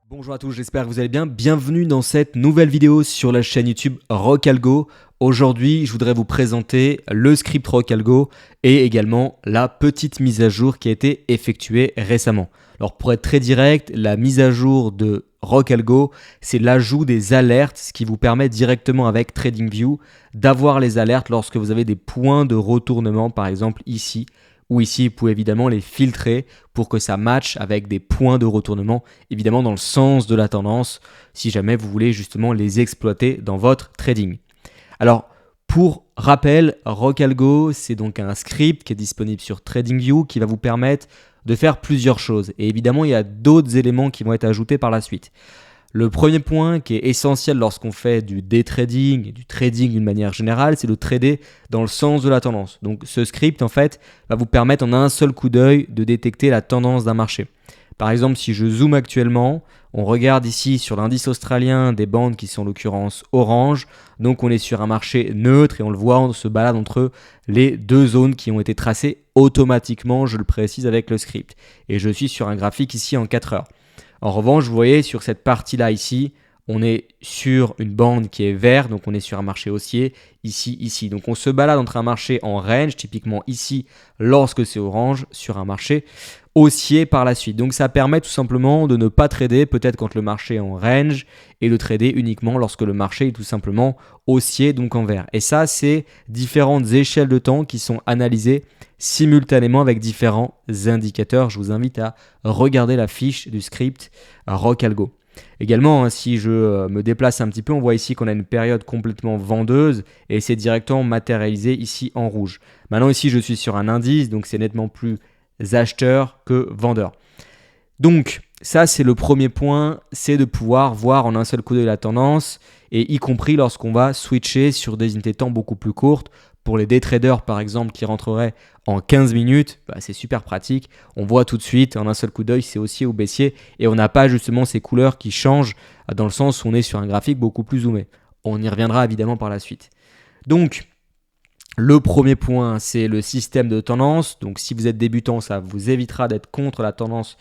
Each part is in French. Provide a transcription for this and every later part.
Bonjour à tous, j'espère que vous allez bien. Bienvenue dans cette nouvelle vidéo sur la chaîne YouTube RockAlgo. Aujourd'hui, je voudrais vous présenter le script RockAlgo et également la petite mise à jour qui a été effectuée récemment. Alors pour être très direct, la mise à jour de RockAlgo, c'est l'ajout des alertes, ce qui vous permet directement avec TradingView d'avoir les alertes lorsque vous avez des points de retournement, par exemple ici. Ou ici, vous pouvez évidemment les filtrer pour que ça matche avec des points de retournement, évidemment dans le sens de la tendance, si jamais vous voulez justement les exploiter dans votre trading. Alors, pour rappel, RockAlgo, c'est donc un script qui est disponible sur TradingView qui va vous permettre de faire plusieurs choses. Et évidemment, il y a d'autres éléments qui vont être ajoutés par la suite. Le premier point qui est essentiel lorsqu'on fait du day trading et du trading d'une manière générale, c'est de trader dans le sens de la tendance. Donc ce script en fait va vous permettre en un seul coup d'œil de détecter la tendance d'un marché. Par exemple, si je zoome actuellement, on regarde ici sur l'indice australien des bandes qui sont en l'occurrence orange. Donc on est sur un marché neutre et on le voit, on se balade entre les deux zones qui ont été tracées automatiquement, je le précise avec le script. Et je suis sur un graphique ici en 4 heures. En revanche, vous voyez sur cette partie-là ici, on est sur une bande qui est verte, donc on est sur un marché haussier, ici. Donc on se balade entre un marché en range, typiquement ici, lorsque c'est orange, sur un marché haussier par la suite. Donc ça permet tout simplement de ne pas trader peut-être quand le marché est en range et de trader uniquement lorsque le marché est tout simplement haussier, donc en vert. Et ça, c'est différentes échelles de temps qui sont analysées simultanément avec différents indicateurs. Je vous invite à regarder la fiche du script RockAlgo. Également, si je me déplace un petit peu, on voit ici qu'on a une période complètement vendeuse et c'est directement matérialisé ici en rouge. Maintenant ici, je suis sur un indice, donc c'est nettement plus acheteur que vendeur. Donc ça, c'est le premier point, c'est de pouvoir voir en un seul coup d'œil la tendance et y compris lorsqu'on va switcher sur des unités de temps beaucoup plus courtes. Pour les day traders par exemple qui rentreraient en 15 minutes, c'est super pratique. On voit tout de suite en un seul coup d'œil c'est haussier ou baissier et on n'a pas justement ces couleurs qui changent dans le sens où on est sur un graphique beaucoup plus zoomé. On y reviendra évidemment par la suite. Donc le premier point, c'est le système de tendance. Donc si vous êtes débutant, ça vous évitera d'être contre la tendance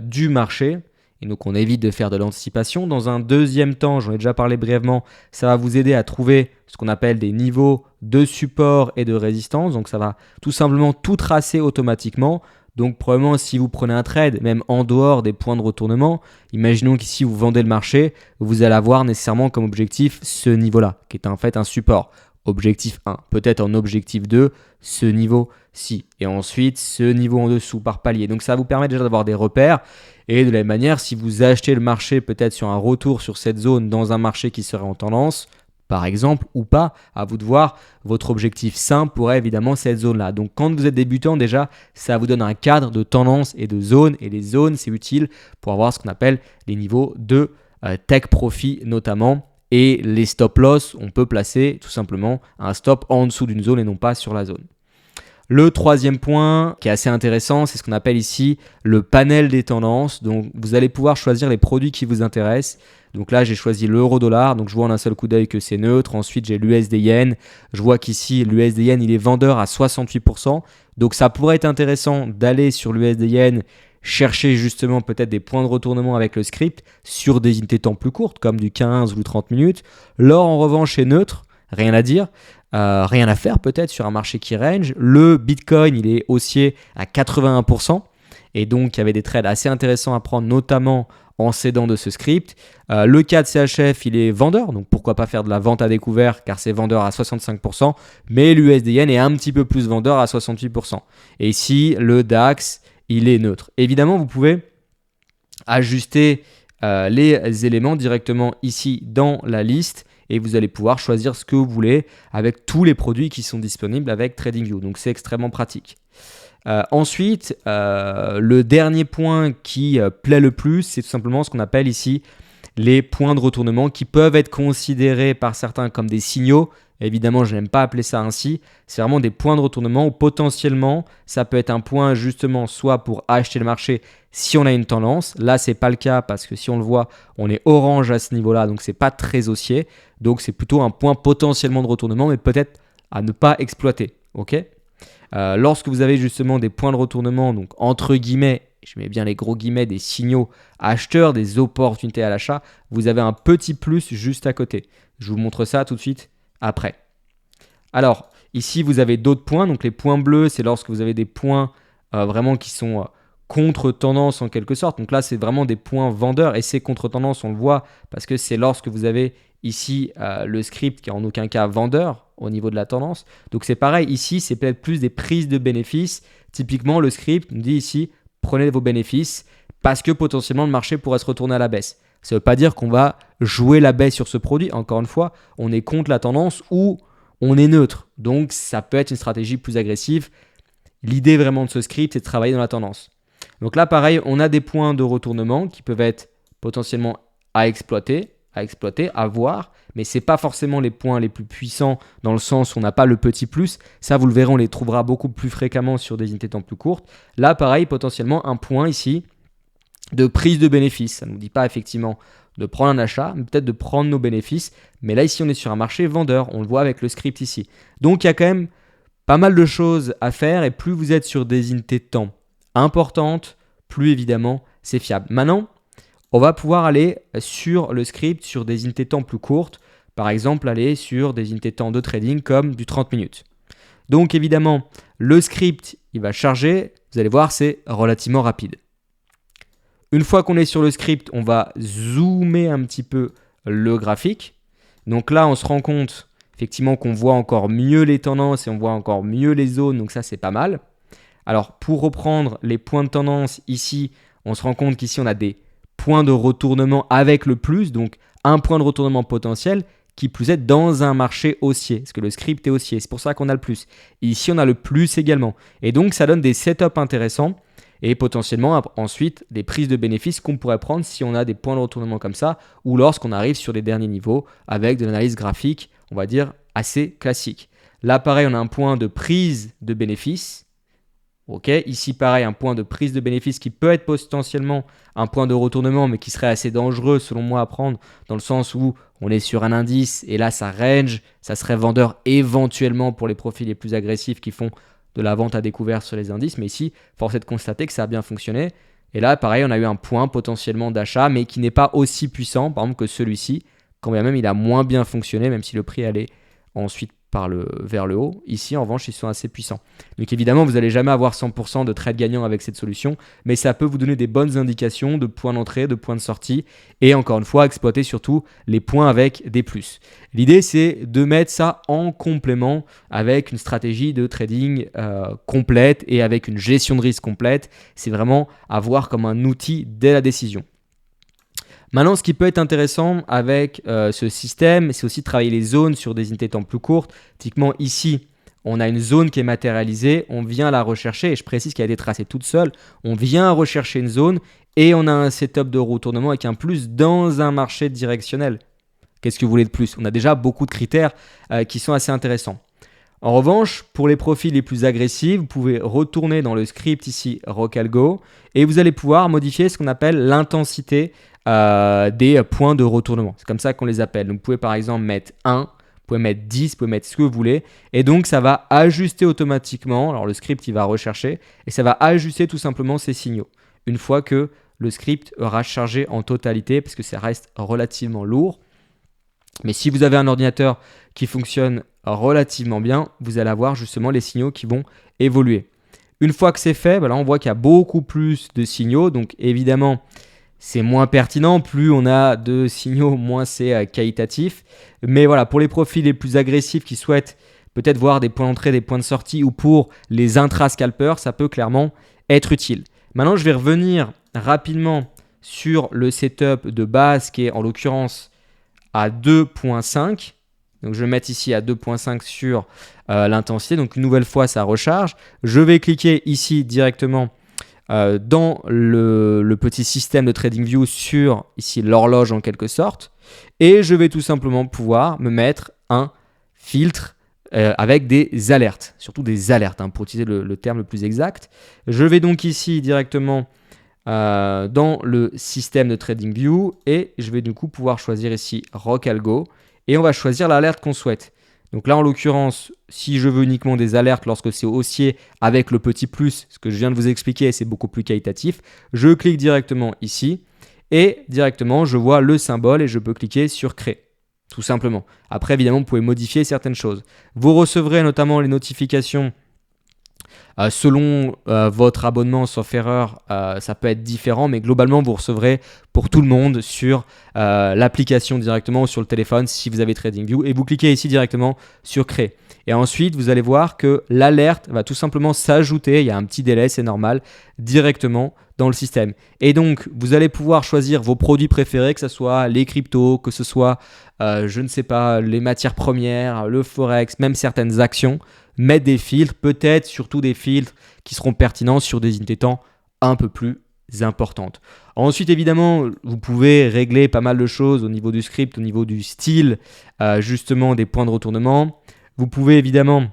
du marché. Et donc on évite de faire de l'anticipation. Dans un deuxième temps, j'en ai déjà parlé brièvement, ça va vous aider à trouver ce qu'on appelle des niveaux de support et de résistance. Donc ça va tout simplement tout tracer automatiquement. Donc probablement si vous prenez un trade, même en dehors des points de retournement, imaginons qu'ici vous vendez le marché, vous allez avoir nécessairement comme objectif ce niveau-là, qui est en fait un support. Objectif 1, peut-être en objectif 2, ce niveau-ci. Et ensuite, ce niveau en dessous par palier. Donc ça vous permet déjà d'avoir des repères. Et de la même manière, si vous achetez le marché peut-être sur un retour sur cette zone dans un marché qui serait en tendance, par exemple, ou pas, à vous de voir, votre objectif simple pourrait évidemment cette zone-là. Donc quand vous êtes débutant, déjà, ça vous donne un cadre de tendance et de zone. Et les zones, c'est utile pour avoir ce qu'on appelle les niveaux de take profit notamment. Et les stop loss, on peut placer tout simplement un stop en dessous d'une zone et non pas sur la zone. Le troisième point qui est assez intéressant, c'est ce qu'on appelle ici le panel des tendances. Donc vous allez pouvoir choisir les produits qui vous intéressent. Donc là, j'ai choisi l'euro-dollar. Donc je vois en un seul coup d'œil que c'est neutre. Ensuite, j'ai l'USD-Yen. Je vois qu'ici, l'USD-Yen, il est vendeur à 68%. Donc ça pourrait être intéressant d'aller sur l'USD-Yen, chercher justement peut-être des points de retournement avec le script sur des unités de temps plus courtes comme du 15 ou 30 minutes. L'or en revanche est neutre, rien à dire, rien à faire peut-être sur un marché qui range. Le Bitcoin il est haussier à 81% et donc il y avait des trades assez intéressants à prendre notamment en s'aidant de ce script. Le CAD CHF il est vendeur, donc pourquoi pas faire de la vente à découvert car c'est vendeur à 65%, mais l'USD-Yen est un petit peu plus vendeur à 68%. Et ici le DAX il est neutre. Évidemment, vous pouvez ajuster les éléments directement ici dans la liste et vous allez pouvoir choisir ce que vous voulez avec tous les produits qui sont disponibles avec TradingView. Donc, c'est extrêmement pratique. Ensuite, le dernier point qui plaît le plus, c'est tout simplement ce qu'on appelle ici les points de retournement qui peuvent être considérés par certains comme des signaux. Évidemment, je n'aime pas appeler ça ainsi. C'est vraiment des points de retournement où potentiellement, ça peut être un point justement soit pour acheter le marché si on a une tendance. Là, ce n'est pas le cas parce que si on le voit, on est orange à ce niveau-là, donc ce n'est pas très haussier. Donc, c'est plutôt un point potentiellement de retournement, mais peut-être à ne pas exploiter. Ok ? Lorsque vous avez justement des points de retournement, donc entre guillemets je mets bien les gros guillemets, des signaux acheteurs, des opportunités à l'achat, vous avez un petit plus juste à côté. Je vous montre ça tout de suite après. Alors, ici, vous avez d'autres points. Donc, les points bleus, c'est lorsque vous avez des points vraiment qui sont contre-tendance en quelque sorte. Donc là, c'est vraiment des points vendeurs. Et c'est contre-tendance, on le voit, parce que c'est lorsque vous avez ici le script qui est en aucun cas vendeur au niveau de la tendance. Donc, c'est pareil. Ici, c'est peut-être plus des prises de bénéfices. Typiquement, le script nous dit ici, prenez vos bénéfices parce que potentiellement, le marché pourrait se retourner à la baisse. Ça ne veut pas dire qu'on va jouer la baisse sur ce produit. Encore une fois, on est contre la tendance ou on est neutre. Donc, ça peut être une stratégie plus agressive. L'idée vraiment de ce script, c'est de travailler dans la tendance. Donc là, pareil, on a des points de retournement qui peuvent être potentiellement à exploiter, à voir, mais ce n'est pas forcément les points les plus puissants dans le sens où on n'a pas le petit plus. Ça, vous le verrez, on les trouvera beaucoup plus fréquemment sur des unités de temps plus courtes. Là, pareil, potentiellement un point ici de prise de bénéfices. Ça ne nous dit pas effectivement de prendre un achat, mais peut-être de prendre nos bénéfices. Mais là, ici, on est sur un marché vendeur. On le voit avec le script ici. Donc, il y a quand même pas mal de choses à faire. Et plus vous êtes sur des unités de temps importantes, plus évidemment, c'est fiable. Maintenant, on va pouvoir aller sur le script sur des unités de temps plus courtes. Par exemple, aller sur des unités de temps de trading comme du 30 minutes. Donc, évidemment, le script, il va charger. Vous allez voir, c'est relativement rapide. Une fois qu'on est sur le script, on va zoomer un petit peu le graphique. Donc là, on se rend compte effectivement qu'on voit encore mieux les tendances et on voit encore mieux les zones. Donc ça, c'est pas mal. Alors, pour reprendre les points de tendance, ici, on se rend compte qu'ici, on a des points de retournement avec le plus. Donc, un point de retournement potentiel qui plus est dans un marché haussier. Parce que le script est haussier. C'est pour ça qu'on a le plus. Et ici, on a le plus également. Et donc, ça donne des setups intéressants. Et potentiellement ensuite des prises de bénéfices qu'on pourrait prendre si on a des points de retournement comme ça ou lorsqu'on arrive sur les derniers niveaux avec de l'analyse graphique, on va dire, assez classique. Là, pareil, on a un point de prise de bénéfices. Ok, ici, pareil, un point de prise de bénéfices qui peut être potentiellement un point de retournement, mais qui serait assez dangereux selon moi à prendre dans le sens où on est sur un indice et là, ça range, ça serait vendeur éventuellement pour les profils les plus agressifs qui font de la vente à découvert sur les indices, mais ici, force est de constater que ça a bien fonctionné. Et là, pareil, on a eu un point potentiellement d'achat, mais qui n'est pas aussi puissant, par exemple, que celui-ci, quand bien même il a moins bien fonctionné, même si le prix allait ensuite vers le haut. Ici, en revanche, ils sont assez puissants. Donc évidemment, vous n'allez jamais avoir 100% de trades gagnants avec cette solution, mais ça peut vous donner des bonnes indications de points d'entrée, de points de sortie, et encore une fois, exploiter surtout les points avec des plus. L'idée, c'est de mettre ça en complément avec une stratégie de trading complète et avec une gestion de risque complète. C'est vraiment avoir comme un outil dès la décision. Maintenant, ce qui peut être intéressant avec ce système, c'est aussi de travailler les zones sur des unités de temps plus courtes. Typiquement ici, on a une zone qui est matérialisée, on vient la rechercher, et je précise qu'elle a été tracée toute seule. On vient rechercher une zone et on a un setup de retournement avec un plus dans un marché directionnel. Qu'est-ce que vous voulez de plus? On a déjà beaucoup de critères qui sont assez intéressants. En revanche, pour les profils les plus agressifs, vous pouvez retourner dans le script ici Rocalgo et vous allez pouvoir modifier ce qu'on appelle l'intensité des points de retournement. C'est comme ça qu'on les appelle. Donc, vous pouvez par exemple mettre 1, vous pouvez mettre 10, vous pouvez mettre ce que vous voulez. Et donc, ça va ajuster automatiquement. Alors, le script, il va rechercher et ça va ajuster tout simplement ces signaux. Une fois que le script aura chargé en totalité, parce que ça reste relativement lourd. Mais si vous avez un ordinateur qui fonctionne relativement bien, vous allez avoir justement les signaux qui vont évoluer. Une fois que c'est fait, là, on voit qu'il y a beaucoup plus de signaux. Donc, évidemment, c'est moins pertinent, plus on a de signaux, moins c'est qualitatif. Mais voilà, pour les profils les plus agressifs qui souhaitent peut-être voir des points d'entrée, des points de sortie ou pour les intra-scalpers, ça peut clairement être utile. Maintenant, je vais revenir rapidement sur le setup de base qui est en l'occurrence à 2.5. Donc, je vais mettre ici à 2.5 sur l'intensité. Donc, une nouvelle fois, ça recharge. Je vais cliquer ici directement dans le petit système de TradingView sur ici l'horloge en quelque sorte. Et je vais tout simplement pouvoir me mettre un filtre avec des alertes. Surtout des alertes, pour utiliser le terme le plus exact. Je vais donc ici directement dans le système de TradingView et je vais du coup pouvoir choisir ici Rocalgo et on va choisir l'alerte qu'on souhaite. Donc là, en l'occurrence, si je veux uniquement des alertes lorsque c'est haussier avec le petit plus, ce que je viens de vous expliquer, c'est beaucoup plus qualitatif, je clique directement ici et directement, je vois le symbole et je peux cliquer sur créer, tout simplement. Après, évidemment, vous pouvez modifier certaines choses. Vous recevrez notamment les notifications selon votre abonnement, sauf erreur, ça peut être différent, mais globalement, vous recevrez pour tout le monde sur l'application directement ou sur le téléphone si vous avez TradingView. Et vous cliquez ici directement sur Créer. Et ensuite, vous allez voir que l'alerte va tout simplement s'ajouter, il y a un petit délai, c'est normal, directement dans le système. Et donc, vous allez pouvoir choisir vos produits préférés, que ce soit les cryptos, que ce soit, je ne sais pas, les matières premières, le forex, même certaines actions. Mettre des filtres, peut-être surtout des filtres qui seront pertinents sur des unités de temps un peu plus importantes. Ensuite, évidemment, vous pouvez régler pas mal de choses au niveau du script, au niveau du style, justement des points de retournement. Vous pouvez évidemment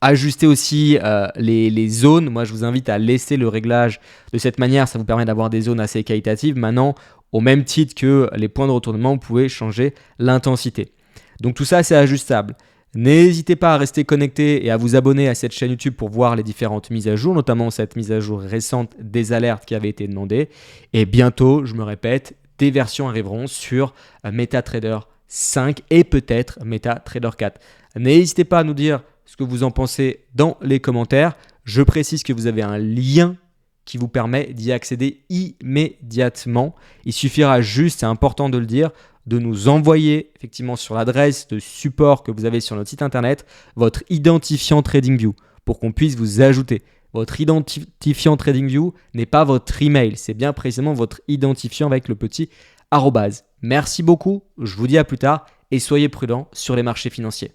ajuster aussi les zones. Moi, je vous invite à laisser le réglage de cette manière. Ça vous permet d'avoir des zones assez qualitatives. Maintenant, au même titre que les points de retournement, vous pouvez changer l'intensité. Donc tout ça, c'est ajustable. N'hésitez pas à rester connecté et à vous abonner à cette chaîne YouTube pour voir les différentes mises à jour, notamment cette mise à jour récente des alertes qui avaient été demandées. Et bientôt, je me répète, des versions arriveront sur MetaTrader 5 et peut-être MetaTrader 4. N'hésitez pas à nous dire ce que vous en pensez dans les commentaires. Je précise que vous avez un lien qui vous permet d'y accéder immédiatement. Il suffira juste, c'est important de le dire, de nous envoyer effectivement sur l'adresse de support que vous avez sur notre site internet votre identifiant TradingView pour qu'on puisse vous ajouter. Votre identifiant TradingView n'est pas votre email, c'est bien précisément votre identifiant avec le petit arrobase. Merci beaucoup, je vous dis à plus tard et soyez prudents sur les marchés financiers.